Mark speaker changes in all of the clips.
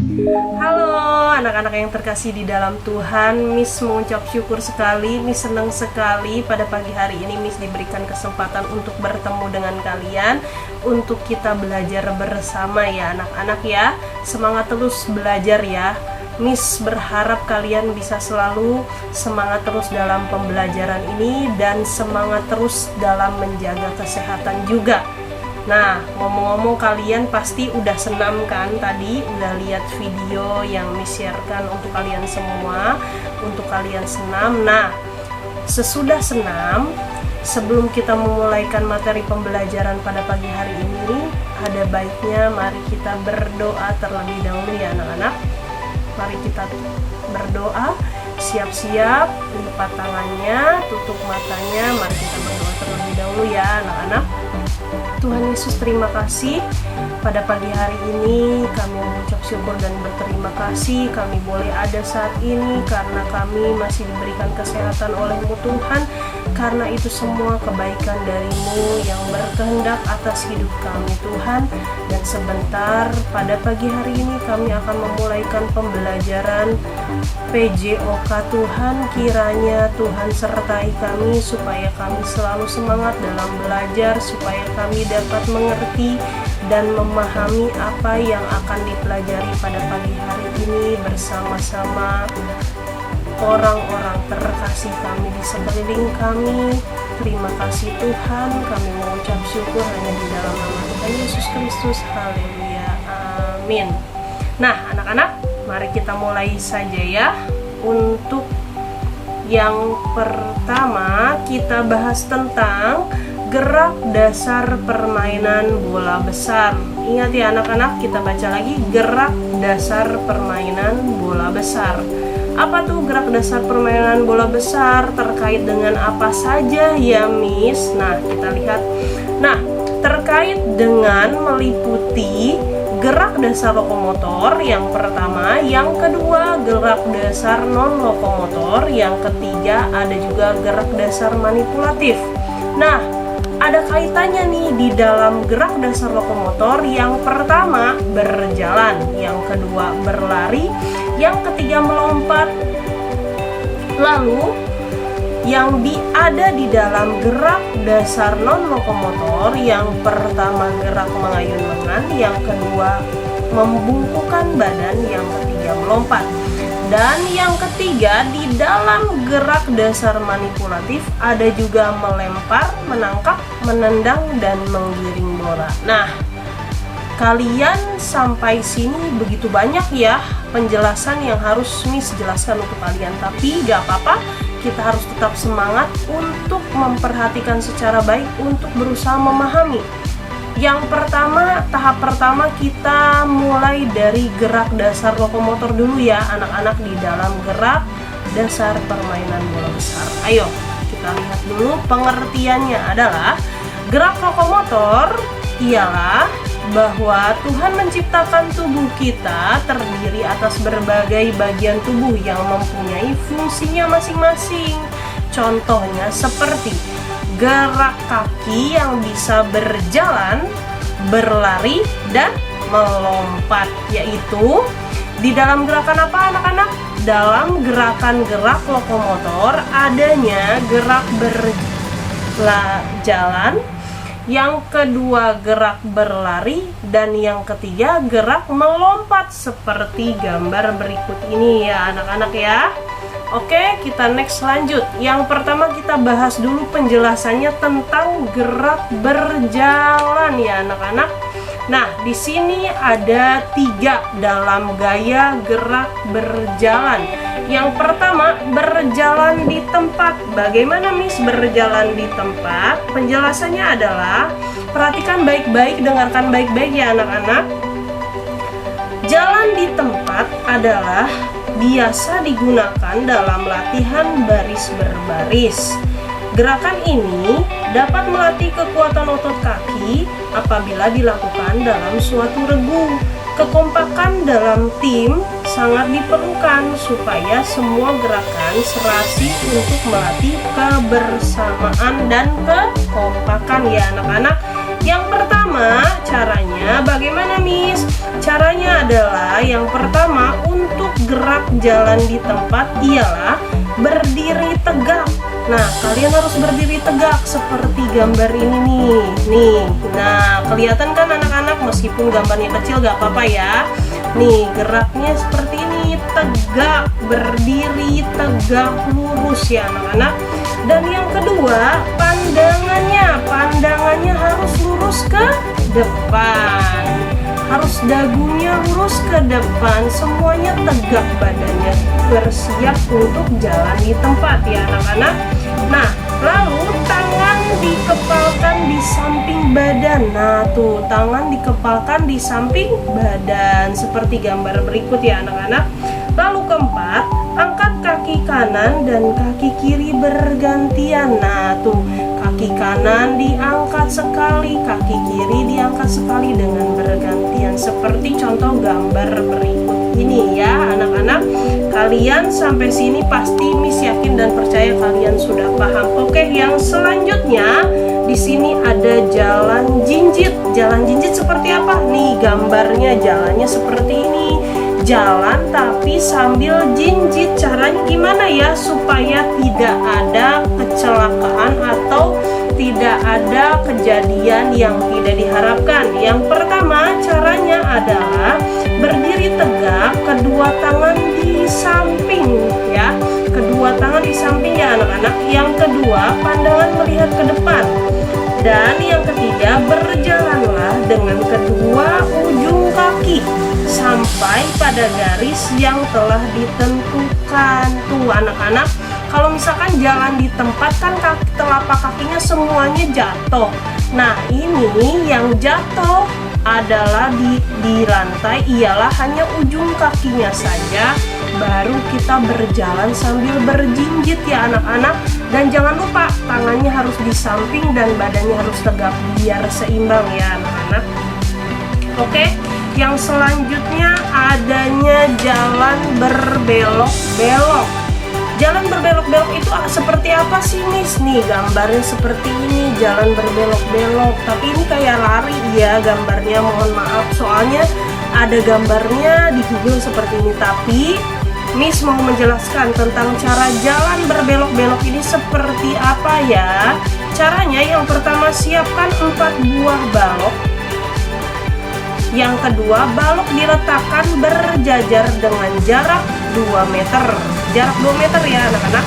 Speaker 1: Halo anak-anak yang terkasih di dalam Tuhan, Miss mengucap syukur sekali, Miss senang sekali pada pagi hari ini Miss diberikan kesempatan untuk bertemu dengan kalian, untuk kita belajar bersama ya anak-anak ya. Semangat terus belajar ya. Miss berharap kalian bisa selalu semangat terus dalam pembelajaran ini dan semangat terus dalam menjaga kesehatan juga. Nah, ngomong-ngomong kalian pasti udah senam kan tadi, udah lihat video yang Miss sharekan untuk kalian semua, untuk kalian senam. Nah, sesudah senam, sebelum kita memulaikan materi pembelajaran pada pagi hari ini, ada baiknya mari kita berdoa terlebih dahulu ya anak-anak. Mari kita berdoa, siap-siap, lipat tangannya, tutup matanya, mari kita berdoa terlebih dahulu ya anak-anak. Tuhan Yesus, terima kasih pada pagi hari ini kami mengucap syukur dan berterima kasih kami boleh ada saat ini karena kami masih diberikan kesehatan oleh-Mu Tuhan. Karena itu semua kebaikan dari-Mu yang berkehendak atas hidup kami Tuhan. Dan sebentar pada pagi hari ini kami akan memulaikan pembelajaran PJOK Tuhan. Kiranya Tuhan sertai kami supaya kami selalu semangat dalam belajar, supaya kami dapat mengerti dan memahami apa yang akan dipelajari pada pagi hari ini bersama-sama orang-orang terkasih kami di sekeliling kami. Terima kasih Tuhan, kami mengucap syukur hanya di dalam nama Tuhan Yesus Kristus. Haleluya, amin. Nah anak-anak, mari kita mulai saja ya. Untuk yang pertama kita bahas tentang gerak dasar permainan bola besar. Ingat ya anak-anak, kita baca lagi gerak dasar permainan bola besar. Apa tuh gerak dasar permainan bola besar? Terkait dengan apa saja ya Miss? Nah kita lihat. Nah terkait dengan meliputi gerak dasar lokomotor yang pertama, yang kedua gerak dasar non lokomotor, yang ketiga ada juga gerak dasar manipulatif. Nah ada kaitannya nih di dalam gerak dasar lokomotor. Yang pertama berjalan, yang kedua berlari, yang ketiga melompat. Lalu yang ada di dalam gerak dasar non lokomotor, yang pertama gerak mengayun lengan, yang kedua membungkukkan badan, yang ketiga melompat. Dan yang ketiga di dalam gerak dasar manipulatif ada juga melempar, menangkap, menendang, dan menggiring bola. Nah, kalian sampai sini begitu banyak ya penjelasan yang harus Miss jelaskan untuk kalian. Tapi gak apa-apa, kita harus tetap semangat untuk memperhatikan secara baik untuk berusaha memahami. Yang pertama, tahap pertama kita mulai dari gerak dasar lokomotor dulu ya anak-anak di dalam gerak dasar permainan bola besar. Ayo kita lihat dulu pengertiannya adalah gerak lokomotor ialah bahwa Tuhan menciptakan tubuh kita terdiri atas berbagai bagian tubuh yang mempunyai fungsinya masing-masing. Contohnya seperti gerak kaki yang bisa berjalan, berlari, dan melompat. Yaitu di dalam gerakan apa anak-anak? Dalam gerakan gerak lokomotor adanya gerak berjalan, yang kedua gerak berlari, dan yang ketiga gerak melompat seperti gambar berikut ini ya anak-anak ya. Oke, kita next lanjut. Yang pertama kita bahas dulu penjelasannya tentang gerak berjalan ya anak-anak. Nah, di sini ada 3 dalam gaya gerak berjalan. Yang pertama, berjalan di tempat. Bagaimana Miss berjalan di tempat? Penjelasannya adalah, perhatikan baik-baik, dengarkan baik-baik ya anak-anak. Jalan di tempat adalah biasa digunakan dalam latihan baris berbaris. Gerakan ini dapat melatih kekuatan otot kaki apabila dilakukan dalam suatu regu. Kekompakan dalam tim sangat diperlukan supaya semua gerakan serasi untuk melatih kebersamaan dan kekompakan ya anak-anak. Yang pertama, caranya bagaimana, Miss? Caranya adalah yang pertama, untuk gerak jalan di tempat ialah berdiri tegak. Nah, kalian harus berdiri tegak seperti gambar ini nih. Nah, kelihatan kan anak-anak, meskipun gambarnya kecil gak apa-apa ya. Nih, geraknya seperti ini, tegak, berdiri tegak, lurus ya anak-anak. Dan yang kedua, pandangannya harus lurus ke depan. Harus dagunya lurus ke depan, semuanya tegak badannya, bersiap untuk jalan di tempat ya anak-anak. Nah, lalu tangan dikepalkan di samping badan. Nah tuh, tangan dikepalkan di samping badan seperti gambar berikut ya anak-anak. Lalu keempat, angkat kaki kanan dan kaki kiri bergantian. Nah tuh, kaki kanan diangkat sekali, kaki kiri diangkat sekali dengan bergantian seperti contoh gambar berikut ini ya anak-anak. Kalian sampai sini pasti Miss yakin dan percaya kalian sudah paham. Oke, yang selanjutnya di sini ada jalan jinjit. Jalan jinjit seperti apa? Nih gambarnya, jalannya seperti ini. Jalan tapi sambil jinjit. Caranya gimana ya supaya tidak ada kecelakaan atau tidak ada kejadian yang tidak diharapkan? Yang pertama, caranya adalah berdiri tegak, kedua tangan di samping ya. Kedua tangan di samping ya anak-anak. Yang kedua, pandangan melihat ke depan. Dan yang ketiga, berjalanlah dengan kedua ujung kaki sampai pada garis yang telah ditentukan. Tuh anak-anak, kalau misalkan jalan di tempat kan telapak kakinya semuanya jatuh. Nah ini yang jatuh adalah di lantai ialah hanya ujung kakinya saja. Baru kita berjalan sambil berjinjit ya anak-anak. Dan jangan lupa tangannya harus di samping dan badannya harus tegak biar seimbang ya anak-anak. Oke, yang selanjutnya adanya jalan berbelok-belok. Jalan berbelok-belok itu seperti apa sih Miss? Nih gambarnya seperti ini, jalan berbelok-belok. Tapi ini kayak lari ya gambarnya, mohon maaf. Soalnya ada gambarnya di Google seperti ini. Tapi Miss mau menjelaskan tentang cara jalan berbelok-belok ini seperti apa ya. Caranya yang pertama, siapkan 4 buah balok. Yang kedua, balok diletakkan berjajar dengan jarak 2 meter. Jarak 2 meter ya anak-anak.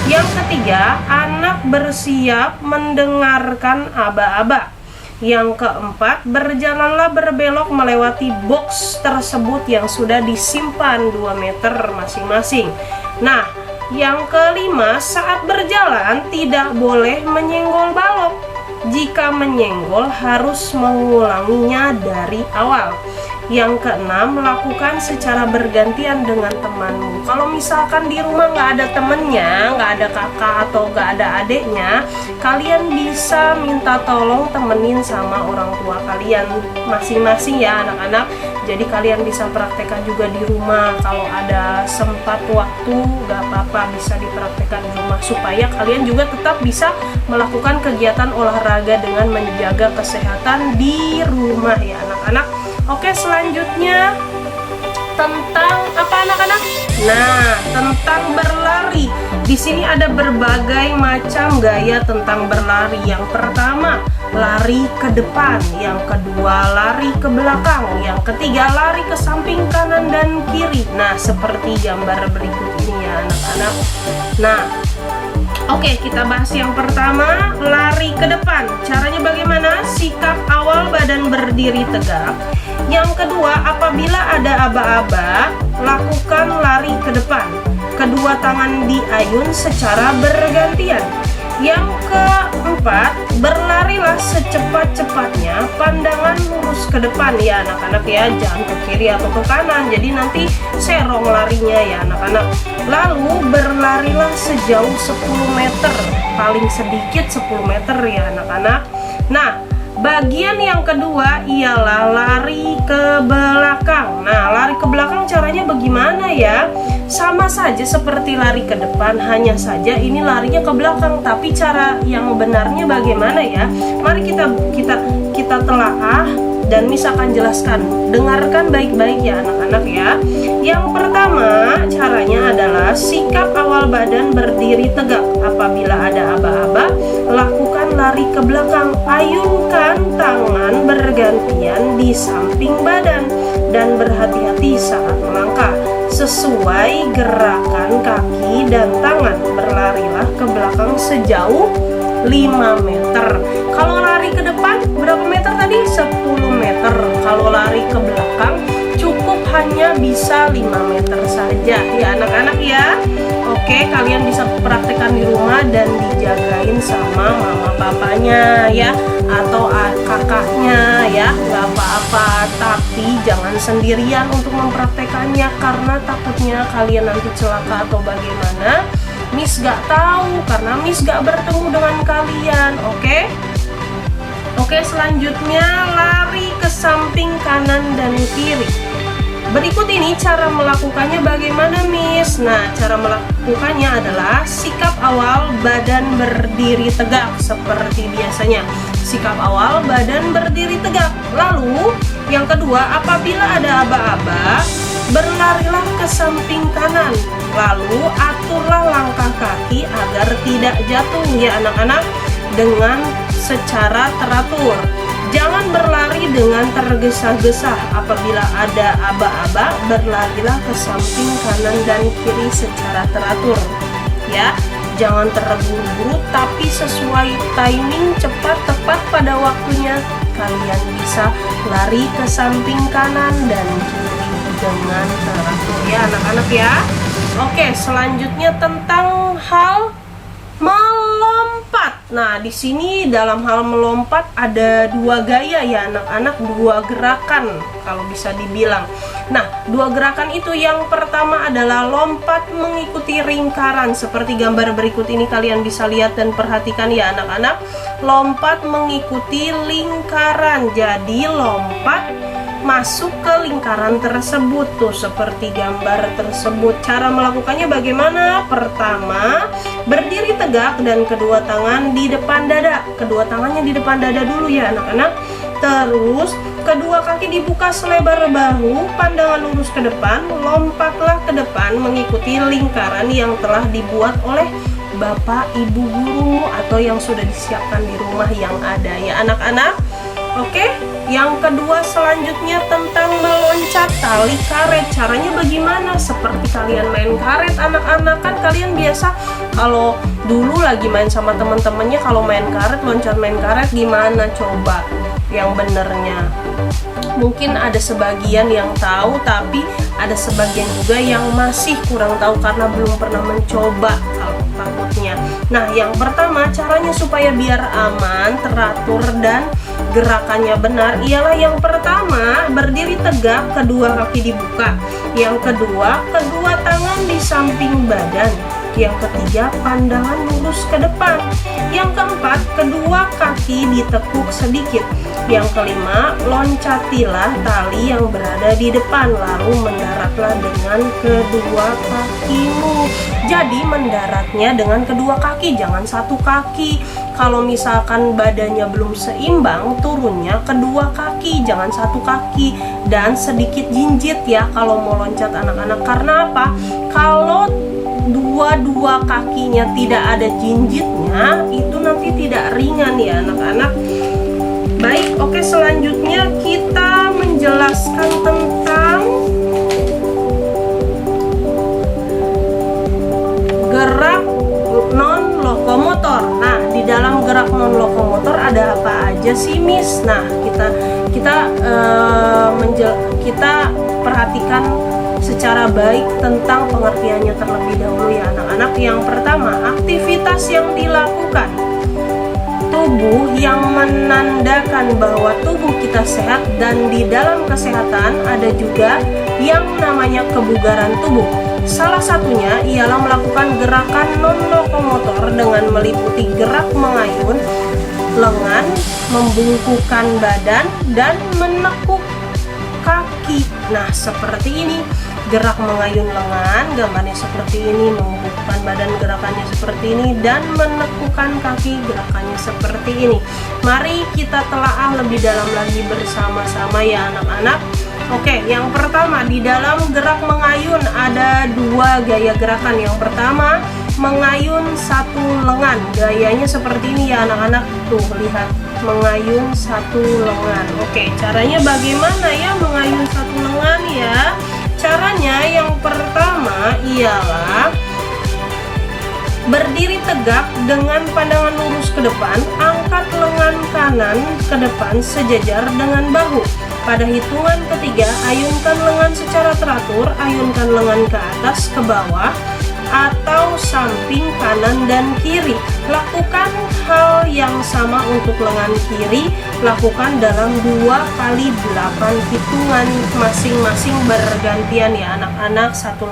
Speaker 1: Yang ketiga, anak bersiap mendengarkan aba-aba. Yang keempat, berjalanlah berbelok melewati box tersebut yang sudah disimpan 2 meter masing-masing. Nah, yang kelima, saat berjalan tidak boleh menyenggol balok. Jika menyenggol harus mengulanginya dari awal. Yang keenam, lakukan secara bergantian dengan temanmu. Kalau misalkan di rumah nggak ada temennya, nggak ada kakak atau nggak ada adiknya, kalian bisa minta tolong temenin sama orang tua kalian masing-masing ya anak-anak. Jadi kalian bisa praktekkan juga di rumah. Kalau ada sempat waktu, nggak apa-apa, bisa dipraktekkan di rumah supaya kalian juga tetap bisa melakukan kegiatan olahraga dengan menjaga kesehatan di rumah ya anak-anak. Oke, selanjutnya tentang apa anak-anak? Nah, tentang berlari. Di sini ada berbagai macam gaya tentang berlari. Yang pertama, lari ke depan. Yang kedua, lari ke belakang. Yang ketiga, lari ke samping kanan dan kiri. Nah, seperti gambar berikut ini ya anak-anak. Nah, oke, kita bahas yang pertama, lari ke depan. Caranya bagaimana? Sikap awal badan berdiri tegak. Yang kedua, apabila ada aba-aba, lakukan lari ke depan. Kedua tangan diayun secara bergantian. Yang keempat, berlarilah secepat-cepatnya, pandangan lurus ke depan ya anak-anak ya, jangan ke kiri atau ke kanan, jadi nanti serong larinya ya anak-anak. Lalu berlarilah sejauh 10 meter, paling sedikit 10 meter ya anak-anak. Nah, Bagian yang kedua ialah lari ke belakang. Nah, lari ke belakang caranya bagaimana ya? Sama saja seperti lari ke depan, hanya saja ini larinya ke belakang. Tapi cara yang benarnya bagaimana ya? Mari kita telaah dan Miss akan jelaskan. Dengarkan baik-baik ya anak-anak ya. Yang pertama caranya adalah sikap awal badan berdiri tegak. Apabila ada aba-aba, lakukan lari ke belakang. Ayunkan tangan bergantian di samping badan dan berhati-hati saat melangkah. Sesuai gerakan kaki dan tangan, berlarilah ke belakang sejauh 5 meter. Kalau lari ke depan berapa meter tadi? 10 meter. Kalau lari ke belakang cukup hanya bisa 5 meter saja ya anak-anak ya. Oke, kalian bisa praktekkan di rumah dan dijagain sama mama papanya ya, atau kakaknya ya, nggak apa-apa. Tapi jangan sendirian untuk mempraktekannya, karena takutnya kalian nanti celaka atau bagaimana. Miss gak tahu karena Miss gak bertemu dengan kalian. Oke, selanjutnya lari ke samping kanan dan kiri. Berikut ini cara melakukannya bagaimana Miss? Nah, cara melakukannya adalah sikap awal badan berdiri tegak seperti biasanya. Sikap awal badan berdiri tegak. Lalu yang kedua, apabila ada aba-aba, berlarilah ke samping kanan. Lalu aturlah langkah kaki agar tidak jatuh ya anak-anak, dengan secara teratur. Jangan berlari dengan tergesa-gesa. Apabila ada aba-aba, berlarilah ke samping kanan dan kiri secara teratur ya. Jangan terburu-buru, tapi sesuai timing, cepat, tepat pada waktunya. Kalian bisa lari ke samping kanan dan kiri dengan teratur ya anak-anak ya. Oke, selanjutnya tentang hal melompat. Nah, di sini dalam hal melompat ada dua gaya ya anak-anak, dua gerakan kalau bisa dibilang. Nah, dua gerakan itu, yang pertama adalah lompat mengikuti lingkaran. Seperti gambar berikut ini kalian bisa lihat dan perhatikan ya anak-anak. Lompat mengikuti lingkaran. Jadi lompat masuk ke lingkaran tersebut tuh seperti gambar tersebut. Cara melakukannya bagaimana? Pertama, berdiri tegak dan kedua tangan di depan dada. Kedua tangannya di depan dada dulu ya anak-anak. Terus kedua kaki dibuka selebar bahu, pandangan lurus ke depan. Lompatlah ke depan mengikuti lingkaran yang telah dibuat oleh bapak ibu guru atau yang sudah disiapkan di rumah yang ada ya anak-anak. Oke, yang kedua selanjutnya tentang meloncat tali karet. Caranya bagaimana? Seperti kalian main karet anak-anak, kan kalian biasa kalau dulu lagi main sama teman-temannya, kalau main karet, loncat main karet gimana coba yang benernya? Mungkin ada sebagian yang tahu, tapi ada sebagian juga yang masih kurang tahu karena belum pernah mencoba takutnya. Nah, yang pertama caranya supaya biar aman, teratur dan gerakannya benar ialah yang pertama berdiri tegak, kedua kaki dibuka. Yang kedua, kedua tangan di samping badan. Yang ketiga, pandangan lurus ke depan. Yang keempat, kedua kaki ditekuk sedikit. Yang kelima, loncatilah tali yang berada di depan, lalu mendaratlah dengan kedua kakimu. Jadi mendaratnya dengan kedua kaki, jangan satu kaki. Kalau misalkan badannya belum seimbang, turunnya kedua kaki, jangan satu kaki. Dan sedikit jinjit ya kalau mau loncat anak-anak. Karena apa? Kalau dua kakinya tidak ada jinjitnya, itu nanti tidak ringan ya anak-anak. Baik, oke, selanjutnya kita menjelaskan tentang gerak non-lokomotor. Nah, di dalam gerak non-lokomotor ada apa aja sih, Miss? Nah, kita perhatikan secara baik tentang pengertiannya terlebih dahulu ya anak-anak. Yang pertama, aktivitas yang dilakukan tubuh yang menandakan bahwa tubuh kita sehat, dan di dalam kesehatan ada juga yang namanya kebugaran tubuh. Salah satunya ialah melakukan gerakan non-lokomotor dengan meliputi gerak mengayun, lengan, membungkukkan badan, dan menekuk kaki. Nah, seperti ini. Gerak mengayun lengan, gambarnya seperti ini, membungkukkan badan, gerakannya seperti ini, dan menekukkan kaki, gerakannya seperti ini. Mari kita telaah lebih dalam lagi bersama-sama ya anak-anak. Oke, yang pertama, di dalam gerak mengayun ada dua gaya gerakan. Yang pertama, mengayun satu lengan. Gayanya seperti ini ya anak-anak. Tuh, lihat, mengayun satu lengan. Oke, caranya bagaimana ya mengayun satu lengan ya? Caranya yang pertama ialah berdiri tegak dengan pandangan lurus ke depan, angkat lengan kanan ke depan sejajar dengan bahu. Pada hitungan ketiga, ayunkan lengan secara teratur, ayunkan lengan ke atas, ke bawah, atau samping kanan dan kiri. Lakukan hal yang sama untuk lengan kiri, lakukan dalam 2 kali 8 hitungan, masing-masing bergantian ya anak-anak, satu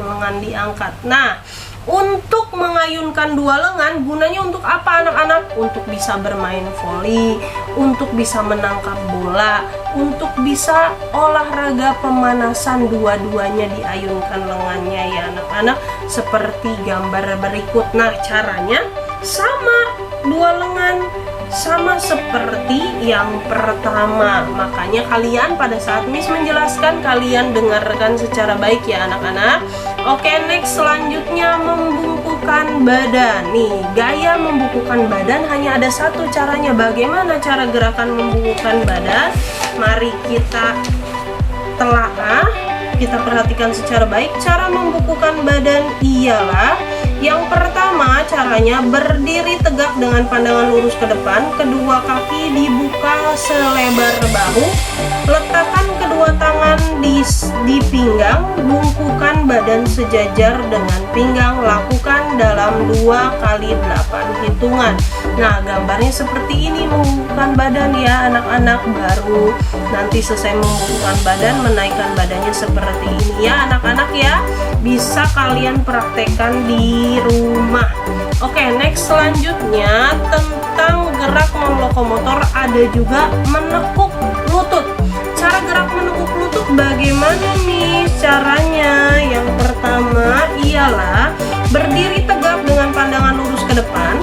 Speaker 1: lengan diangkat. Nah, untuk mengayunkan 2 lengan gunanya untuk apa anak-anak? Untuk bisa bermain voli, untuk bisa menangkap bola, untuk bisa olahraga pemanasan, dua-duanya diayunkan lengannya ya anak-anak, seperti gambar berikut. Nah, caranya sama, 2 lengan sama seperti yang pertama. Makanya kalian pada saat Miss menjelaskan, kalian dengarkan secara baik ya anak-anak. Oke, next, selanjutnya membungkukkan badan. Nih, gaya membungkukkan badan hanya ada satu caranya. Bagaimana cara gerakan membungkukkan badan? Mari kita telaah, kita perhatikan secara baik. Cara membungkukkan badan ialah yang pertama, caranya berdiri tegak dengan pandangan lurus ke depan, kedua kaki dibuka selebar bahu, letakkan kedua tangan di pinggang, bungkukkan badan sejajar dengan pinggang, lakukan dalam 2 kali 8 hitungan. Nah, gambarnya seperti ini, membungkukkan badan ya anak-anak. Baru nanti selesai membungkukkan badan, menaikkan badannya seperti ini ya anak-anak ya. Bisa kalian praktekkan di rumah. Oke, next, selanjutnya tentang gerak lokomotor ada juga menekuk lutut. Cara gerak menekuk lutut bagaimana nih caranya? Yang pertama ialah berdiri tegak dengan pandangan lurus ke depan,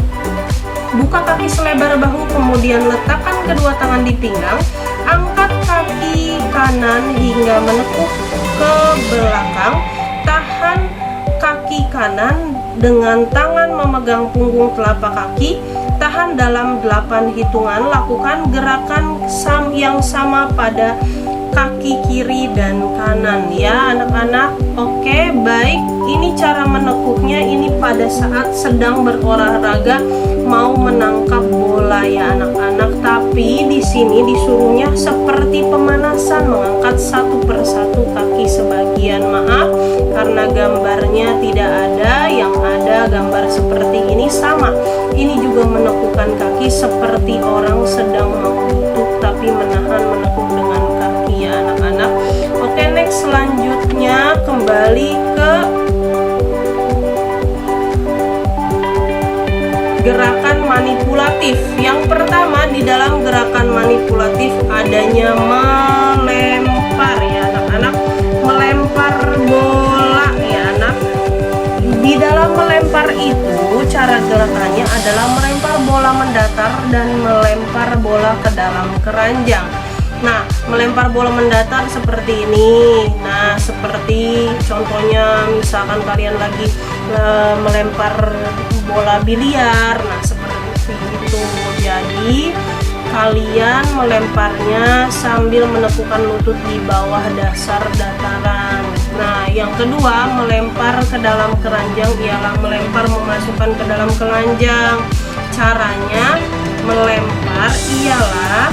Speaker 1: buka kaki selebar bahu, kemudian letakkan kedua tangan di pinggang, angkat kaki kanan hingga menekuk ke belakang, tahan kaki kanan dengan tangan memegang punggung telapak kaki, tahan dalam 8 hitungan, lakukan gerakan yang sama pada kaki kiri dan kanan ya anak-anak. Oke, baik, ini cara menekuknya, ini pada saat sedang berolahraga mau menangkap bola ya anak-anak, tapi di sini disuruhnya seperti pemanasan, mengangkat satu persatu kaki sebagian. Maaf karena gambarnya tidak ada, yang ada gambar seperti ini sama. Ini juga menekukkan kaki seperti orang sedang mau duduk tapi menekuk dengan kaki ya anak-anak. Oke, next, selanjutnya kembali ke gerakan manipulatif. Yang pertama, di dalam gerakan manipulatif adanya melempar ya anak-anak, melempar bola ya anak. Di dalam melempar itu cara gerakannya adalah melempar bola mendatar dan melempar bola ke dalam keranjang. Nah, melempar bola mendatar seperti ini. Nah, seperti contohnya misalkan kalian lagi melempar bola biliar. Nah, seperti itu. Jadi kalian melemparnya sambil menekukkan lutut di bawah dasar dataran. Nah, yang kedua, melempar ke dalam keranjang ialah melempar memasukkan ke dalam keranjang. Caranya melempar ialah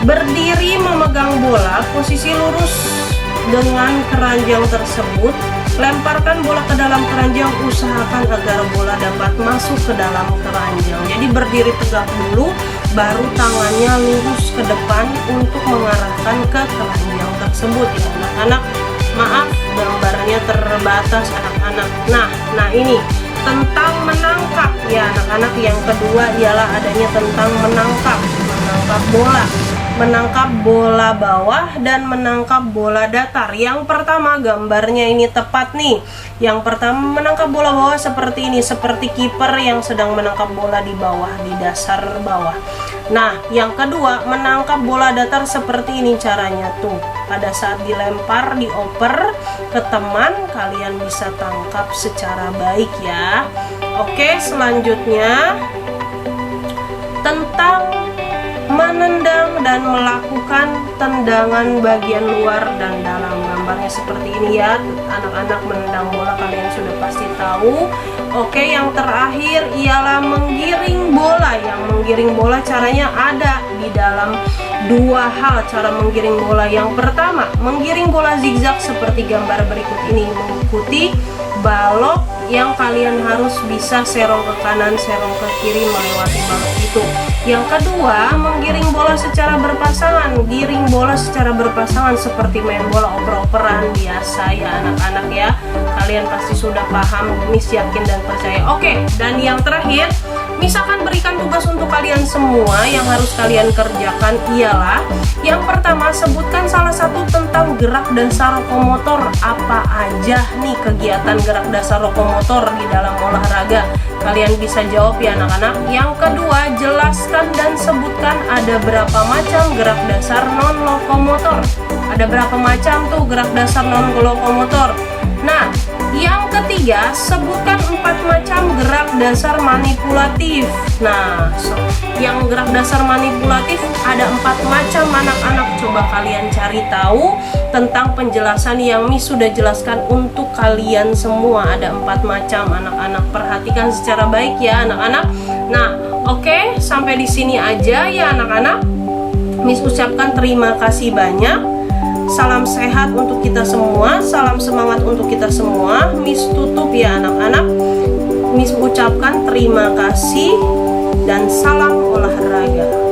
Speaker 1: berdiri memegang bola, posisi lurus dengan keranjang tersebut, lemparkan bola ke dalam keranjang, usahakan agar bola dapat masuk ke dalam keranjang. Jadi berdiri tegak dulu, baru tangannya lurus ke depan untuk mengarahkan ke keranjang tersebut ya anak-anak. Maaf gambarnya terbatas anak-anak. Nah ini tentang menangkap ya anak-anak. Yang kedua ialah adanya tentang menangkap bola, menangkap bola bawah dan menangkap bola datar. Yang pertama gambarnya ini tepat nih. Yang pertama menangkap bola bawah seperti ini, seperti kiper yang sedang menangkap bola di bawah, di dasar bawah. Nah, yang kedua menangkap bola datar seperti ini caranya tuh. Pada saat dilempar, dioper ke teman, kalian bisa tangkap secara baik ya. Oke, selanjutnya tentang menendang dan melakukan tendangan bagian luar dan dalam. Gambarnya seperti ini ya, anak-anak menendang bola kalian sudah pasti tahu. Oke, yang terakhir ialah menggiring bola. Yang menggiring bola caranya ada di dalam dua hal cara menggiring bola. Yang pertama, menggiring bola zigzag seperti gambar berikut ini, mengikuti balok yang kalian harus bisa serong ke kanan, serong ke kiri melewati balok itu. Yang kedua, menggiring bola secara berpasangan. Giring bola secara berpasangan seperti main bola oper-operan biasa ya anak-anak ya. Kalian pasti sudah paham, Miss yakin dan percaya. Oke, dan yang terakhir, Miss akan berikan tugas untuk kalian semua. Yang harus kalian kerjakan ialah yang pertama, sebutkan salah satu tentang gerak dasar lokomotor. Apa aja nih kegiatan gerak dasar lokomotor di dalam olahraga? Kalian bisa jawab ya anak-anak. Yang kedua, jelaskan dan sebutkan ada berapa macam gerak dasar non lokomotor. Ada berapa macam tuh gerak dasar non lokomotor? Nah, yang ketiga, sebutkan 4 macam gerak dasar manipulatif. Nah, yang gerak dasar manipulatif ada 4 macam anak-anak. Coba kalian cari tahu tentang penjelasan yang Miss sudah jelaskan untuk kalian semua. Ada 4 macam anak-anak. Perhatikan secara baik ya anak-anak. Nah, oke, sampai di sini aja ya anak-anak. Miss ucapkan terima kasih banyak. Salam sehat untuk kita semua, salam semangat untuk kita semua. Miss tutup ya anak-anak. Miss ucapkan terima kasih dan salam olahraga.